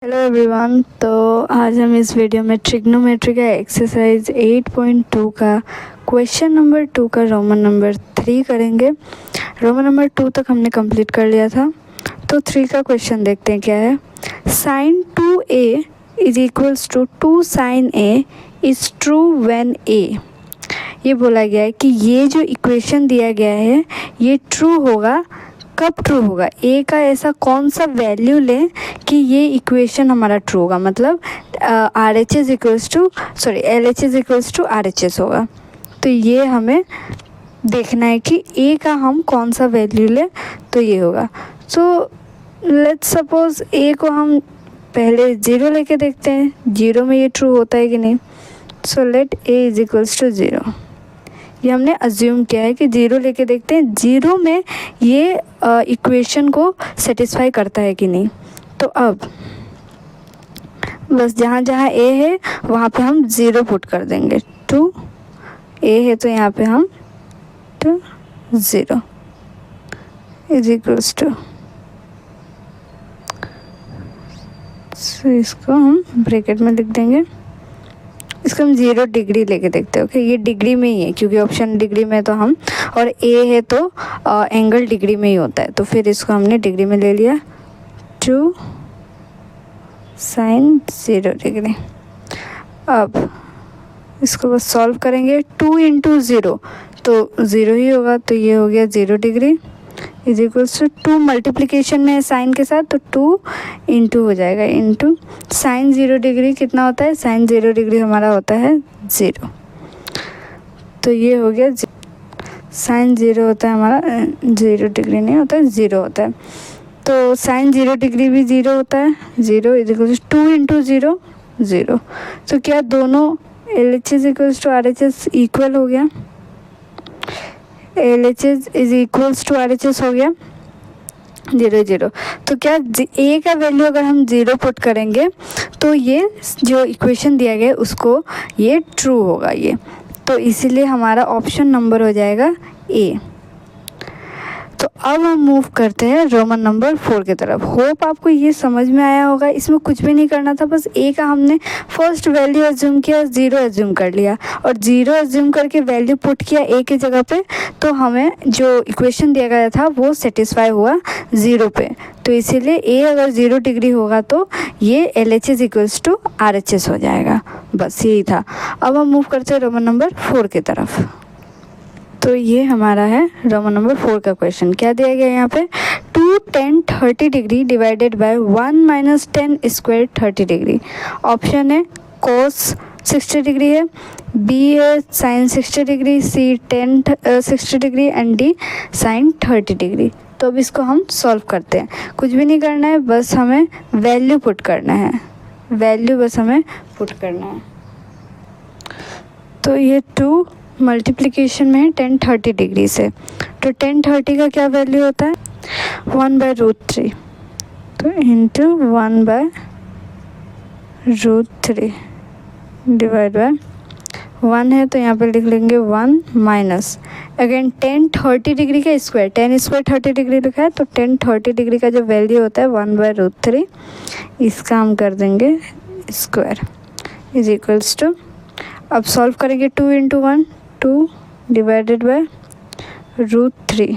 Hello everyone. तो आज हम इस वीडियो में ट्रिग्नोमेट्री का एक्सरसाइज 8.2 का क्वेश्चन नंबर 2 का रोमन नंबर 3 करेंगे। रोमन नंबर 2 तक हमने कंप्लीट कर लिया था, तो 3 का क्वेश्चन देखते हैं क्या है। Sine 2a is equals to 2 sine a is true when a। ये बोला गया है कि ये जो इक्वेशन दिया गया है ये ट्रू होगा। कब ट्रू होगा? ए का ऐसा कौन सा वैल्यू लें कि ये इक्वेशन हमारा ट्रू होगा, मतलब R H S equals to L H S equals to R H S होगा। तो ये हमें देखना है कि ए का हम कौन सा वैल्यू लें तो ये होगा। सो लेट्स सपोज ए को हम पहले 0 लेके देखते हैं, 0 में ये ट्रू होता है कि नहीं। So let A is equals to 0। ये हमने अज्यूम किया है कि 0 लेके देखते हैं 0 में ये इक्वेशन को सेटिस्फाई करता है कि नहीं। तो अब बस जहाँ जहाँ ए है वहाँ पे हम 0 पुट कर देंगे। 2 ए है तो यहाँ पे हम 2 0 इज इक्वल्स टू, इसको हम ब्रैकेट में लिख देंगे। इसको हम 0 डिग्री लेके देखते हैं। ओके, ये डिग्री में ही है क्योंकि ऑप्शन डिग्री में तो हम, और ए है तो एंगल डिग्री में ही होता है, तो फिर इसको हमने डिग्री में ले लिया। 2 साइन 0 डिग्री। अब इसको बस सॉल्व करेंगे। 2 इंटू 0 तो 0 ही होगा, तो ये हो गया 0 degree is equals to 2 multiplication में है साइन के साथ, तो 2 इंटू हो जाएगा। इंटू साइन 0 डिग्री कितना होता है? साइन 0 डिग्री हमारा होता है 0, तो ये हो गया। साइन 0 होता है हमारा 0 डिग्री नहीं होता है, 0 होता है। तो साइन 0 डिग्री भी 0 होता है। 0 इज इक्वल्स टू 2 इंटू 0 0। तो क्या दोनों L H S equals to R H S equal हो गया? L H S is equals to R H S हो गया 0 0। तो क्या ए का वैल्यू अगर हम 0 पुट करेंगे तो ये जो इक्वेशन दिया गया है उसको ये ट्रू होगा ये, तो इसीलिए हमारा ऑप्शन नंबर हो जाएगा ए। तो अब हम मूव करते हैं रोमन नंबर 4 की तरफ। होप आपको ये समझ में आया होगा। इसमें कुछ भी नहीं करना था, बस ए का हमने फर्स्ट वैल्यू एज्यूम किया, 0 एज्यूम कर लिया और 0 एज्यूम करके वैल्यू पुट किया ए की जगह पे, तो हमें जो इक्वेशन दिया गया था वो सेटिस्फाई हुआ 0 पे। तो इसीलिए ए अगर 0 डिग्री होगा तो ये L H S equals to R H S हो जाएगा। बस यही था। अब हम मूव करते हैं रोमन नंबर 4 की तरफ। तो ये हमारा है रोमन नंबर 4 का क्वेश्चन। क्या दिया गया यहाँ पे? 2 tan 30 degree divided by 1 minus 10 square 30 degree. Option है कोस 60 डिग्री है, बी है sine 60 degree, C tan 60 degree and D sine 30 degree. तो अब इसको हम सॉल्व करते हैं। कुछ भी नहीं करना है, बस हमें वैल्यू पुट करना है। वैल्यू बस हमें पुट करना है। तो ये 2 मल्टीप्लिकेशन में है tan 30 डिग्री से, तो tan 30 का क्या वैल्यू होता है? 1/√3। तो इंटू 1/√3 डिवाइड बाय 1 है तो यहाँ पे लिख लेंगे 1 माइनस अगेन tan 30 डिग्री का स्क्वायर, tan स्क्वायर 30 डिग्री लिखा है, तो tan 30 डिग्री का जो वैल्यू होता है 1/√3, इसका हम कर देंगे स्क्वायर इज इक्वल्स टू, अब सॉल्व करेंगे 2 into 1 2 divided by √3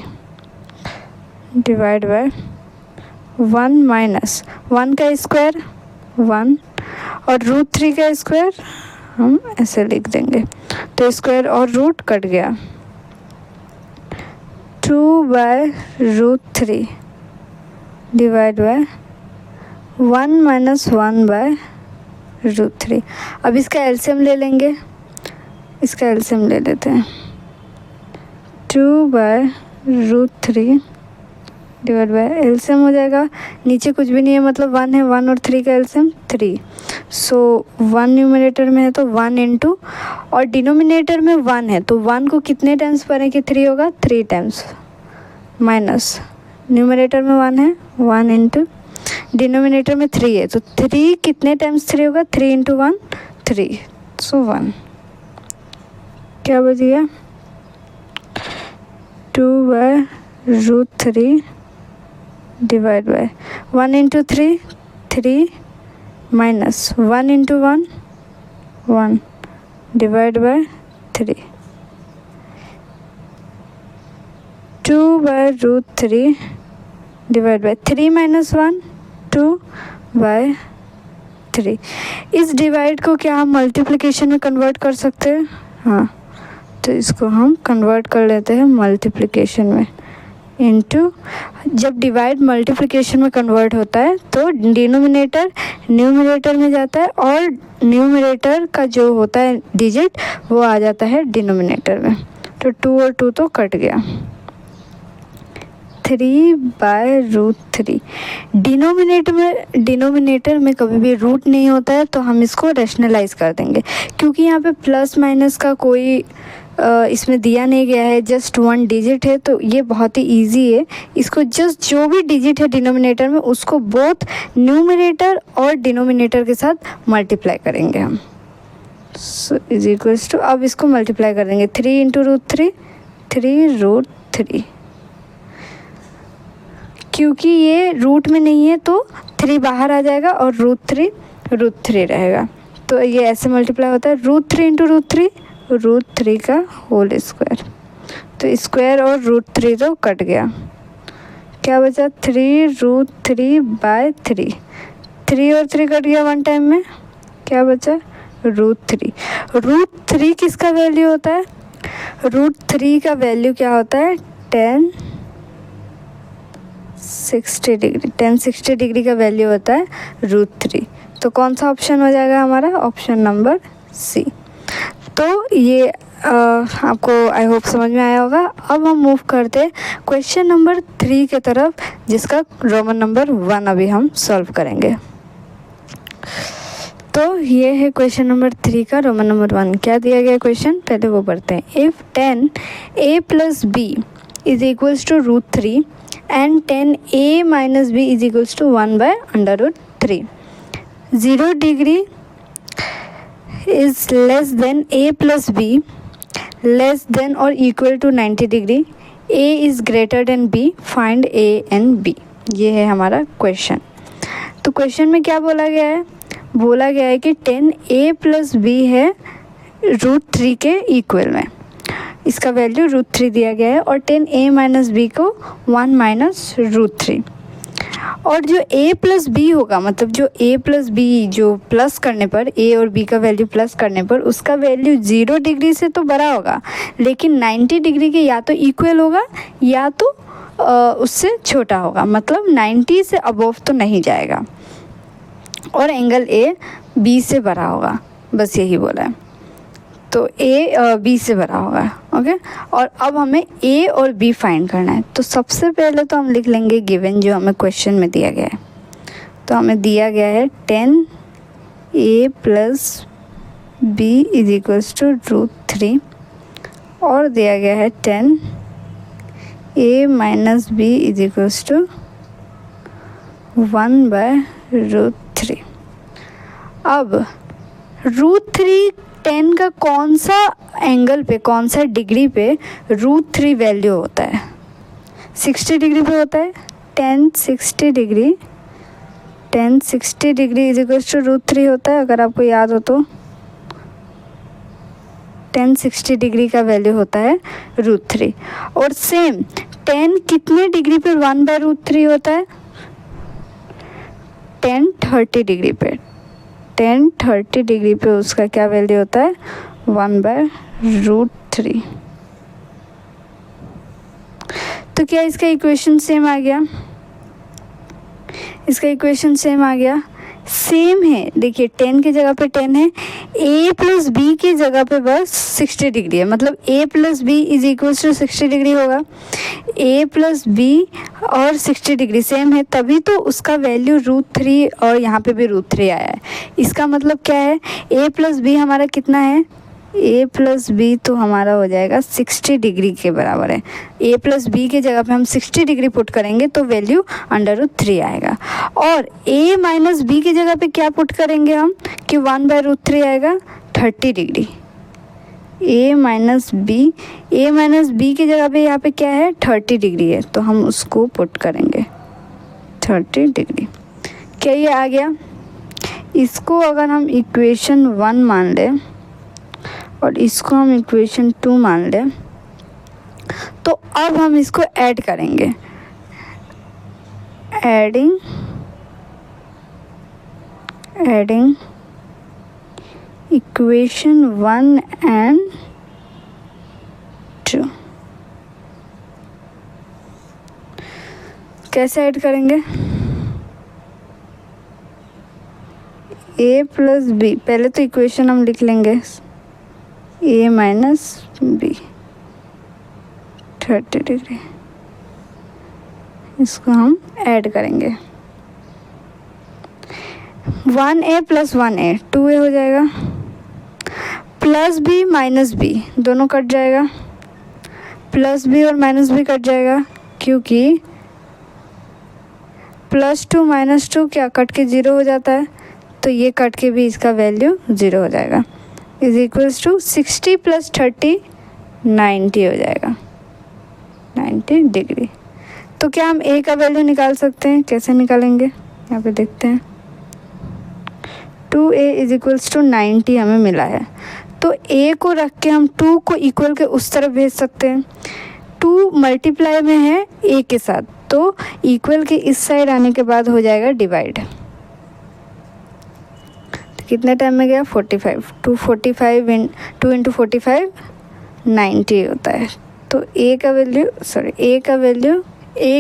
divide by 1 minus 1 का स्क्वायर 1 और √3 का स्क्वायर हम ऐसे लिख देंगे, तो स्क्वायर और रूट कट गया। 2/√3 डिवाइड बाय 1 माइनस 1/√3। अब इसका एलसीएम ले लेंगे, इसका एलसीएम ले लेते हैं। 2/√3 डिवाइड बाय एलसीएम हो जाएगा, नीचे कुछ भी नहीं है मतलब 1 है, 1 और 3 का एलसीएम 3। सो 1 न्यूमरेटर में है तो 1 इंटू, और डिनोमिनेटर में 1 है तो 1 को कितने टाइम्स पढ़ें कि 3 होगा? 3 टाइम्स, माइनस न्यूमरेटर में 1 है 1 इंटू, डिनोमिनेटर में 3 है तो 3 कितने टाइम्स 3 होगा? 3 इंटू 1 3, सो 1। क्या बच गया? 2/√3 divide by 1 into 3 3 minus 1 into 1 1 divide by 3 2 by root 3 divide by 3 minus 1 2 by 3। इस डिवाइड को क्या हम मल्टीप्लिकेशन में कन्वर्ट कर सकते हैं? हाँ, तो इसको हम कन्वर्ट कर लेते हैं मल्टीप्लिकेशन में। इनटू, जब डिवाइड मल्टीप्लिकेशन में कन्वर्ट होता है तो डिनोमिनेटर न्यूमरेटर में जाता है और न्यूमरेटर का जो होता है डिजिट वो आ जाता है डिनोमिनेटर में। तो 2 और 2 तो कट गया। 3 बाय रूट 3। डिनोमिनेटर में कभी भी रूट नहीं होता है तो हम इसको रैशनलाइज कर देंगे, क्योंकि यहाँ पे प्लस माइनस का कोई इसमें दिया नहीं गया है, जस्ट 1 डिजिट है, तो ये बहुत ही इजी है। इसको जस्ट जो भी डिजिट है डिनोमिनेटर में उसको बोथ न्यूमरेटर और डिनोमिनेटर के साथ मल्टीप्लाई करेंगे हम। सो इज इक्वल्स टू, अब इसको मल्टीप्लाई कर देंगे 3 इंटू रूट 3 3 रूट 3। क्योंकि ये रूट में नहीं है तो 3 बाहर आ जाएगा और रूट 3 रहेगा, तो ये ऐसे मल्टीप्लाई होता है। रूट 3 इंटू रूट 3 का होल स्क्वायर। तो स्क्वायर और रूट 3 तो कट गया, क्या बचा 3 रूट 3 बाय 3। 3 और 3 कट गया 1 टाइम में, क्या बचा रूट 3। रूट 3 किसका वैल्यू होता है? रूट 3 का वैल्यू क्या होता है? 1060 डिग्री का वैल्यू होता है रूट 3। तो कौन सा ऑप्शन हो जाएगा हमारा? Option number C. तो ये आपको आई होप समझ में आया होगा। अब हम मूव करते हैं क्वेश्चन नंबर 3 के तरफ, जिसका रोमन नंबर 1 अभी हम सॉल्व करेंगे। तो ये है क्वेश्चन नंबर 3 का रोमन नंबर 1। क्या दिया गया क्वेश्चन, पहले वो पढ़ते हैं। If 10a plus B is equals to root 3 and 10a minus b is equals to 1 by under root 3. 0 degree is less than a plus b less than or equal to 90 degree. a is greater than b. Find a and b. ये है हमारा question. तो question में क्या बोला गया है? बोला गया है कि 10a प्लस b है रूट 3 के इक्वल में, इसका वैल्यू रूट 3 दिया गया है, और 10a माइनस बी को 1 माइनस रूट 3। और जो a प्लस बी होगा, मतलब जो a प्लस बी जो प्लस करने पर, a और b का वैल्यू प्लस करने पर उसका वैल्यू 0 डिग्री से तो बड़ा होगा, लेकिन 90 डिग्री के या तो इक्वल होगा या तो उससे छोटा होगा, मतलब 90 से अबोव तो नहीं जाएगा, और एंगल a b से बड़ा होगा, बस यही बोला है। तो a b से बड़ा होगा, ओके। और अब हमें a और b फाइंड करना है। तो सबसे पहले तो हम लिख लेंगे गिवन जो हमें क्वेश्चन में दिया गया है। तो हमें दिया गया है 10a plus b is equals to root 3, और दिया गया है 10a minus b is equals to 1 by root 3। अब रूट 3 10 का कौन सा एंगल पे, कौन सा डिग्री पे रूट 3 वैल्यू होता है? 60 डिग्री पे होता है। 1060 degree is equal to root 3 होता है, अगर आपको याद हो तो 1060 डिग्री का वैल्यू होता है रूट 3। और सेम 10 कितने डिग्री पे 1 बाय रूट 3 होता है? 1030 डिग्री पे। 1030 डिग्री पे उसका क्या वैल्यू होता है? 1 बाय रूट 3। तो क्या इसका इक्वेशन सेम आ गया? इसका इक्वेशन सेम आ गया, सेम है। देखिए 10 की जगह पे 10 है, a प्लस बी की जगह पे बस 60 डिग्री है, मतलब a plus B is equal to 60 degree होगा। a प्लस बी और 60 डिग्री सेम है, तभी तो उसका वैल्यू रूट 3 और यहाँ पे भी रूट 3 आया है। इसका मतलब क्या है? a प्लस बी हमारा कितना है? a प्लस बी तो हमारा हो जाएगा 60 डिग्री के बराबर है। a प्लस बी के जगह पे हम 60 डिग्री पुट करेंगे तो वैल्यू अंडर रूट 3 आएगा। और a माइनस बी की जगह पे क्या पुट करेंगे हम कि 1 बाय रूट 3 आएगा 30 डिग्री। a माइनस बी की जगह पे यहाँ पे क्या है? 30 डिग्री है, तो हम उसको पुट करेंगे 30 डिग्री। क्या ये आ गया? इसको अगर हम इक्वेशन 1 मान लें और इसको हम इक्वेशन 2 मान लें, तो अब हम इसको ऐड करेंगे। Adding equation 1 and 2। कैसे ऐड करेंगे? a प्लस बी, पहले तो इक्वेशन हम लिख लेंगे a माइनस बी 30 डिग्री, इसको हम ऐड करेंगे। 1a प्लस 1a 2a हो जाएगा, प्लस बी माइनस बी दोनों कट जाएगा, प्लस बी और माइनस बी कट जाएगा, क्योंकि +2 -2 क्या कट के 0 हो जाता है, तो ये कट के भी इसका वैल्यू 0 हो जाएगा। इज इक्वल्स टू 60 + 30 90 हो जाएगा, 90 डिग्री। तो क्या हम a का वैल्यू निकाल सकते हैं? कैसे निकालेंगे, यहाँ पे देखते हैं। 2a इज इक्वल्स टू 90 हमें मिला है, तो a को रख के हम 2 को इक्वल के उस तरफ भेज सकते हैं। 2 मल्टीप्लाई में है a के साथ, तो इक्वल के इस साइड आने के बाद हो जाएगा डिवाइड। तो कितने टाइम में गया? 45। 2 × 45 90 होता है। तो a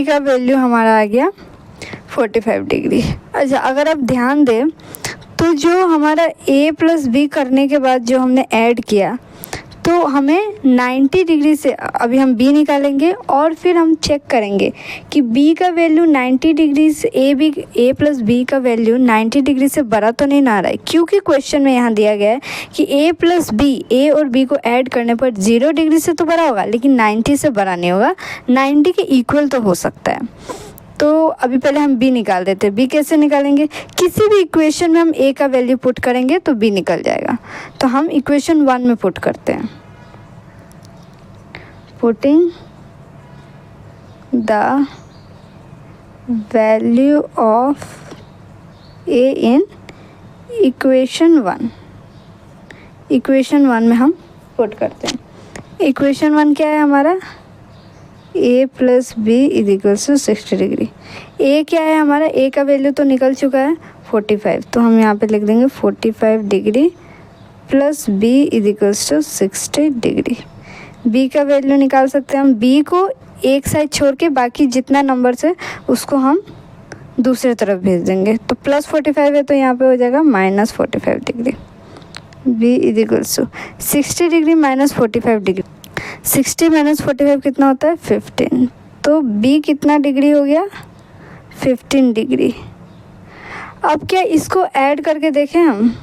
का वैल्यू हमारा आ गया 45 डिग्री। अच्छा, अगर आप ध्यान दें तो जो हमारा a प्लस बी करने के बाद जो हमने ऐड किया, तो हमें 90 डिग्री से अभी हम b निकालेंगे और फिर हम चेक करेंगे कि b का वैल्यू 90 डिग्री से a प्लस बी का वैल्यू 90 डिग्री से बड़ा तो नहीं ना आ रहा है, क्योंकि क्वेश्चन में यहाँ दिया गया है कि a प्लस बी, a और b को ऐड करने पर 0 डिग्री से तो बड़ा होगा, लेकिन 90 से बड़ा नहीं होगा, 90 के इक्वल तो हो सकता है। तो अभी पहले हम b निकाल देते हैं। b कैसे निकालेंगे? किसी भी इक्वेशन में हम a का वैल्यू पुट करेंगे तो b निकल जाएगा। तो हम इक्वेशन 1 में पुट करते हैं। Putting the value of a in equation 1। Equation 1 में हम पुट करते हैं। इक्वेशन 1 क्या है हमारा? a plus B is equals to 60 degree. a क्या है हमारा? a का वैल्यू तो निकल चुका है 45, तो हम यहाँ पे लिख देंगे 45 degree plus b is equals to 60 degree. b का वैल्यू निकाल सकते हैं हम। b को एक साइड छोड़ के बाकी जितना नंबर से उसको हम दूसरे तरफ भेज देंगे। तो +45 है तो यहाँ पे हो जाएगा -45 degree. b is equals to 60 degree -45 degree. 60 - 45 कितना होता है? 15। तो b कितना डिग्री हो गया? 15 डिग्री। अब क्या इसको ऐड करके देखें हम?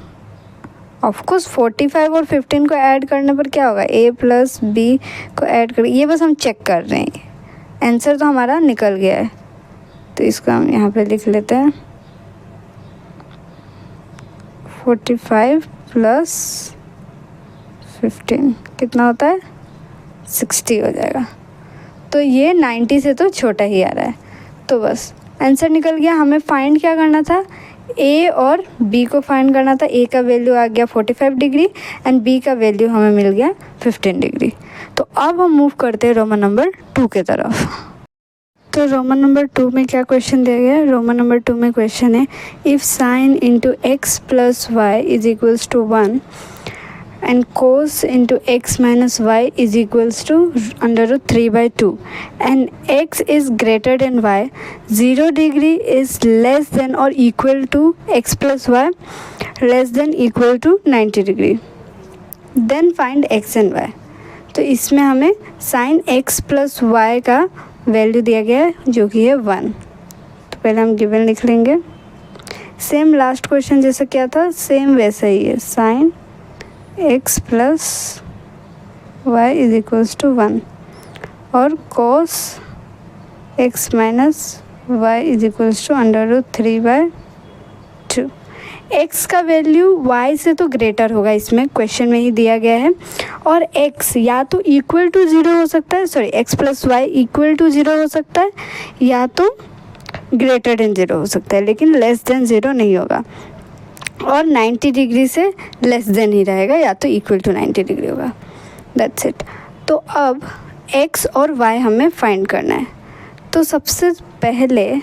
ऑफकोर्स 45 और 15 को ऐड करने पर क्या होगा? a प्लस बी को ऐड कर, ये बस हम चेक कर रहे हैं। आंसर तो हमारा निकल गया है, तो इसको हम यहाँ पे लिख लेते हैं। 45 + 15 कितना होता है? 60 हो जाएगा। तो ये 90 से तो छोटा ही आ रहा है, तो बस आंसर निकल गया। हमें फाइंड क्या करना था? a और b को फाइंड करना था। a का वैल्यू आ गया 45 डिग्री एंड b का वैल्यू हमें मिल गया 15 डिग्री। तो अब हम मूव करते हैं रोमन नंबर 2 के तरफ। तो रोमन नंबर 2 में क्या क्वेश्चन दिया गया है? रोमन नंबर 2 में क्वेश्चन है, if sine into x plus y is equals to 1 and cos into x minus y is equals to √3/2 and x is greater than y, 0 degree is less than or equal to x plus y less than equal to 90 degree, then find x and y। तो इसमें हमें sin x plus y का value दिया गया है जो कि है 1। तो पहले हम गिवन लिख लेंगे। सेम लास्ट क्वेश्चन जैसा क्या था, सेम वैसा ही है। sin x plus y is equals to 1 और cos x minus y is equals to √3/2। x का वैल्यू y से तो ग्रेटर होगा, इसमें क्वेश्चन में ही दिया गया है, और x या तो इक्वल टू 0 हो सकता है, sorry x plus y equal to 0 हो सकता है, या तो ग्रेटर देन 0 हो सकता है, लेकिन लेस देन 0 नहीं होगा। और 90 डिग्री से लेस देन ही रहेगा, या तो इक्वल टू 90 डिग्री होगा। That's it. तो अब x और y हमें फाइंड करना है। तो सबसे पहले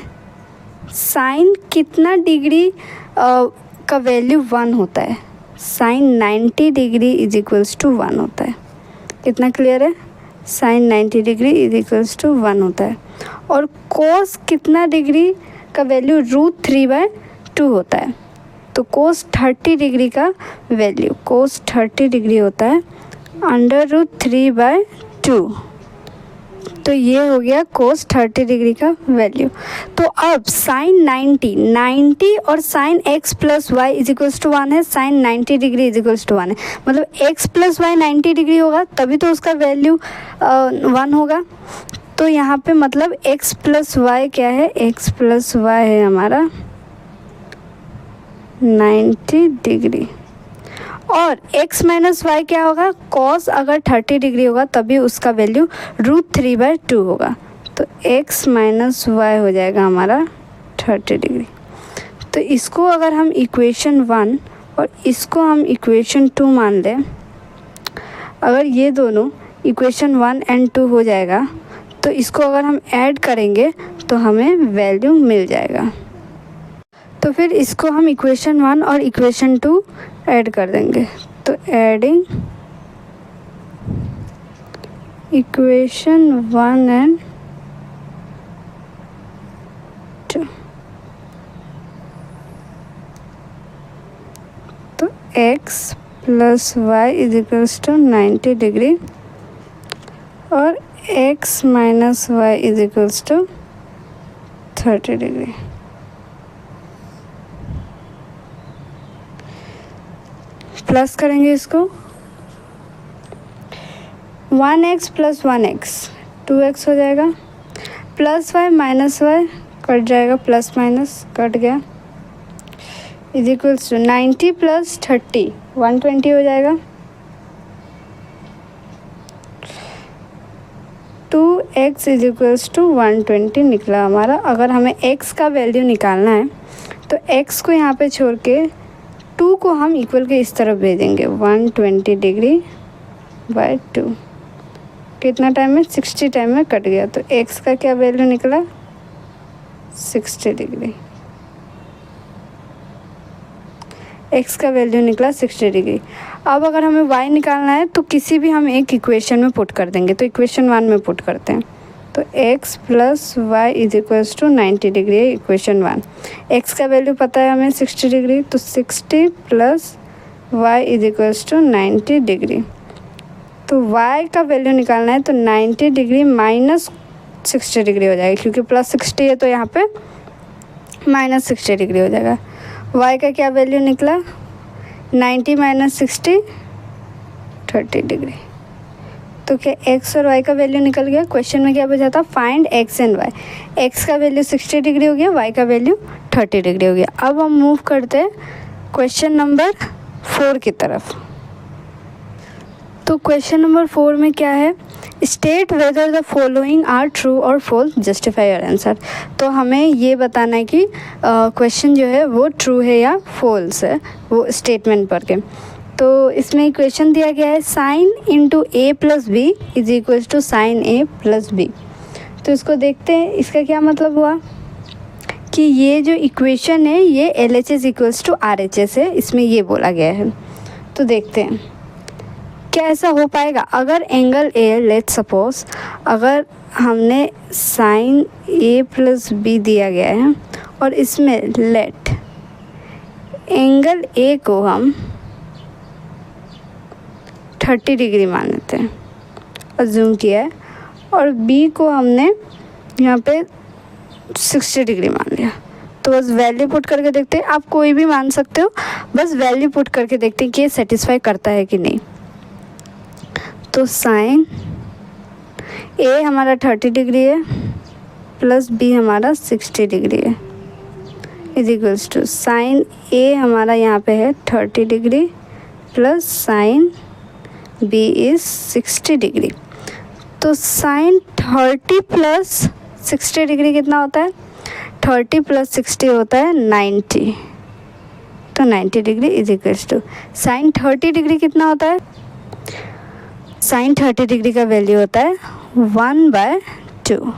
साइन कितना डिग्री का वैल्यू 1 होता है, sine 90 degree is equals to 1 होता है। कितना क्लियर है? Sine 90 degree is equals to 1 होता है। और कोस कितना डिग्री का वैल्यू √3/2 होता है। तो कोस 30 डिग्री का वैल्यू, कोस 30 डिग्री होता है √3/2। तो ये हो गया कोस 30 डिग्री का वैल्यू। तो अब साइन 90 और sine x plus y is equals to 1 है, sine 90 degree is equals to 1 है, मतलब x प्लस वाई 90 डिग्री होगा तभी तो उसका वैल्यू 1 होगा। तो यहाँ पे मतलब x प्लस वाई क्या है, x प्लस वाई है हमारा 90 डिग्री। और x माइनस वाई क्या होगा, कॉस अगर 30 डिग्री होगा तभी उसका वैल्यू √3/2 होगा। तो x माइनस वाई हो जाएगा हमारा 30 डिग्री। तो इसको अगर हम इक्वेशन 1 और इसको हम इक्वेशन 2 मान लें, अगर ये दोनों इक्वेशन 1 एंड 2 हो जाएगा तो इसको अगर हम ऐड करेंगे तो हमें वैल्यू मिल जाएगा। तो फिर इसको हम इक्वेशन 1 और इक्वेशन 2 ऐड कर देंगे। तो एडिंग इक्वेशन 1 एंड 2, तो x plus y is equals to 90 degree और x minus y is equals to 30 degree. Plus करेंगे इसको, 1x प्लस 1x 2x हो जाएगा, plus y minus y cut जाएगा, प्लस माइनस कट गया, इज इक्वल्स टू 90 प्लस 30 120 हो जाएगा, 2x is equals to 120 निकला हमारा। अगर हमें x का वैल्यू निकालना है तो x को यहाँ पे छोड़ के 2 को हम इक्वल के इस तरफ भेजेंगे, 120 डिग्री बाय 2 कितना टाइम में, 60 टाइम में कट गया। तो x का क्या वैल्यू निकला, 60 डिग्री। x का वैल्यू निकला 60 डिग्री। अब अगर हमें y निकालना है तो किसी भी हम एक इक्वेशन में पुट कर देंगे। तो इक्वेशन 1 में पुट करते हैं। तो x plus y is equals to 90 degree है इक्वेशन 1। x का वैल्यू पता है हमें 60 डिग्री, तो 60 plus y is equals to 90 degree. तो y का वैल्यू निकालना है तो 90 डिग्री माइनस 60 डिग्री हो जाएगा, क्योंकि प्लस 60 है तो यहाँ पे माइनस 60 डिग्री हो जाएगा। y का क्या वैल्यू निकला, 90 माइनस 60 30 डिग्री। तो क्या x और y का वैल्यू निकल गया। क्वेश्चन में क्या बचा था, find x and y। x का वैल्यू 60 डिग्री हो गया, y का वैल्यू 30 डिग्री हो गया। अब हम मूव करते हैं क्वेश्चन नंबर 4 की तरफ। तो क्वेश्चन नंबर 4 में क्या है, state whether the following are true और फॉल्स, जस्टिफाई योर आंसर। तो हमें ये बताना है कि क्वेश्चन जो है वो ट्रू है या फॉल्स है, वो स्टेटमेंट पढ़ के। तो इसमें इक्वेशन दिया गया है sine into A plus B is equals to sine A plus B. तो इसको देखते हैं, इसका क्या मतलब हुआ कि ये जो इक्वेशन है ये LHS इक्वल्स टू RHS है, इसमें ये बोला गया है। तो देखते हैं क्या ऐसा हो पाएगा। अगर एंगल ए, लेट्स सपोज अगर हमने साइन ए प्लस बी दिया गया है और इसमें लेट एंगल ए को हम 30 डिग्री मान लेते हैं, अज्यूम किया है, और बी को हमने यहाँ पे 60 डिग्री मान लिया। तो बस वैल्यू पुट करके देखते हैं, आप कोई भी मान सकते हो, बस वैल्यू पुट करके देखते हैं कि ये सेटिस्फाई करता है कि नहीं। तो साइन ए हमारा 30 डिग्री है प्लस बी हमारा 60 डिग्री है is equals to sine A हमारा यहाँ पे है 30 degree plus sine B is 60 degree. तो साइन 30 प्लस 60 डिग्री कितना होता है, 30 प्लस 60 होता है 90। तो 90 degree is equals to sine 30 degree कितना होता है, साइन 30 डिग्री का वैल्यू होता है 1/2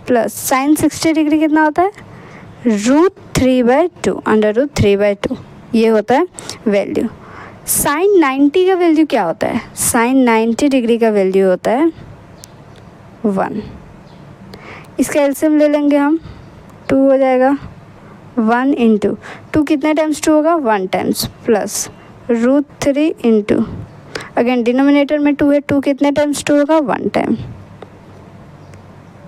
प्लस साइन 60 डिग्री कितना होता है √3/2 √3/2 ये होता है वैल्यू। साइन 90 का वैल्यू क्या होता है, साइन 90 डिग्री का वैल्यू होता है 1। इसका एलसीएम ले लेंगे हम, 2 हो जाएगा, 1 इंटू 2 कितने टाइम्स 2 होगा 1 times plus √3 into again denominator में 2 है, 2 कितने टाइम्स 2 होगा 1 टाइम,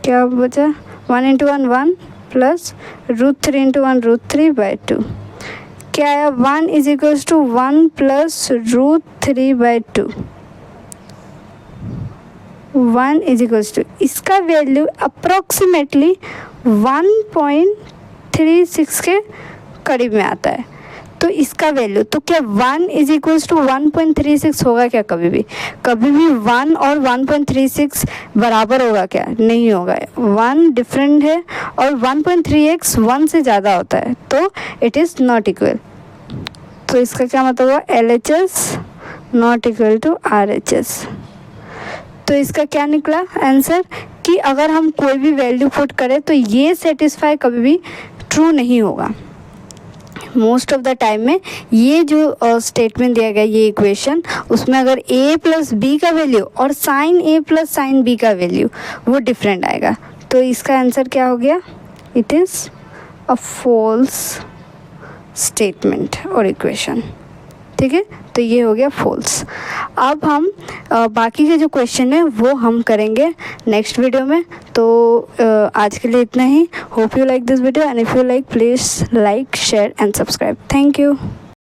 क्या बचा 1 इंटू 1 1 प्लस √3 इंटू 1 √3/2 क्या आया 1 is equals to 1 plus √3/2 1 is equals to इसका वैल्यू अप्रॉक्सीमेटली 1.36 के करीब में आता है। तो इसका वैल्यू तो क्या 1 इज इक्वल्स टू 1.36 होगा क्या, कभी भी 1 और 1.36 बराबर होगा क्या, नहीं होगा, 1 डिफरेंट है और 1.3x 1 से ज़्यादा होता है, तो इट इज़ नॉट इक्वल। तो इसका क्या मतलब हुआ LHS not equal to RHS। तो इसका क्या निकला आंसर कि अगर हम कोई भी वैल्यू पुट करें तो ये सेटिस्फाई कभी भी ट्रू नहीं होगा। मोस्ट ऑफ द टाइम में ये जो स्टेटमेंट दिया गया ये इक्वेशन, उसमें अगर a प्लस बी का वैल्यू और sine a plus sine B का वैल्यू वो डिफरेंट आएगा। तो इसका आंसर क्या हो गया, it is a false statement और इक्वेशन। ठीक है, तो ये हो गया फॉल्स। अब हम बाकी के जो क्वेश्चन है वो हम करेंगे नेक्स्ट वीडियो में। तो आज के लिए इतना ही। Hope you like this video and if you like please like share and subscribe. Thank you.